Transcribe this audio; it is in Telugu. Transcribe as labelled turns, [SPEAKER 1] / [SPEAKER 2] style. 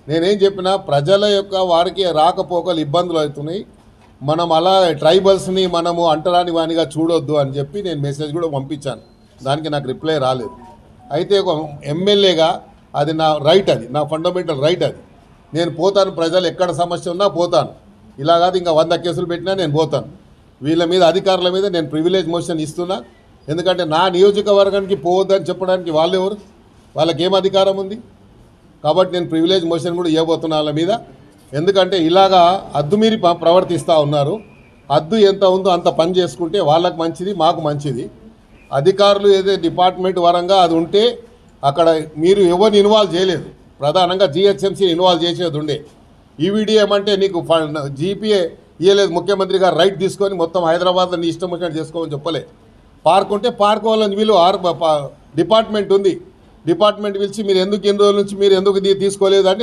[SPEAKER 1] నేనేం చెప్పినా ప్రజల యొక్క వారికి రాకపోకలు ఇబ్బందులు అవుతున్నాయి. మనం అలా ట్రైబల్స్ని మనము అంటరాని వానిగా చూడొద్దు అని చెప్పి నేను మెసేజ్ కూడా పంపించాను. దానికి నాకు రిప్లై రాలేదు. అయితే ఒక ఎమ్మెల్యేగా అది నా రైట్, అది నా ఫండమెంటల్ రైట్. అది నేను పోతాను, ప్రజలు ఎక్కడ సమస్య ఉన్నా పోతాను. ఇలా కాదు ఇంకా 100 కేసులు పెట్టినా నేను పోతాను. వీళ్ళ మీద అధికారుల మీద నేను ప్రివిలేజ్ మోషన్ ఇస్తున్నా. ఎందుకంటే నా నియోజకవర్గానికి పోవద్దని చెప్పడానికి వాళ్ళు ఎవరు? వాళ్ళకి ఏం అధికారం ఉంది? కాబట్టి నేను ప్రివిలేజ్ మోషన్ కూడా ఇవ్వబోతున్నా వాళ్ళ మీద. ఎందుకంటే ఇలాగా అద్దుమీరి ప్రవర్తిస్తూ ఉన్నారు. అద్దు ఎంత ఉందో అంత పని చేసుకుంటే వాళ్ళకు మంచిది, మాకు మంచిది. అధికారులు ఏదైతే డిపార్ట్మెంట్ పరంగా అది ఉంటే అక్కడ మీరు ఎవరిని ఇన్వాల్వ్ చేయలేదు. ప్రధానంగా జిహెచ్ఎంసీ ఇన్వాల్వ్ చేసేది ఉండే. ఈవీడీ ఏమంటే నీకు జీపీఏ ఇవ్వలేదు, ముఖ్యమంత్రి గారు రైట్ తీసుకొని మొత్తం హైదరాబాద్లో నీ ఇష్టం వచ్చినట్టు చేసుకోమని చెప్పలే. పార్క్ ఉంటే పార్క్ వాళ్ళని వీళ్ళు డిపార్ట్మెంట్ ఉంది, డిపార్ట్మెంట్ పిలిచి మీరు ఎందుకు ఎన్ని రోజుల నుంచి మీరు ఎందుకు తీసుకోలేదు అని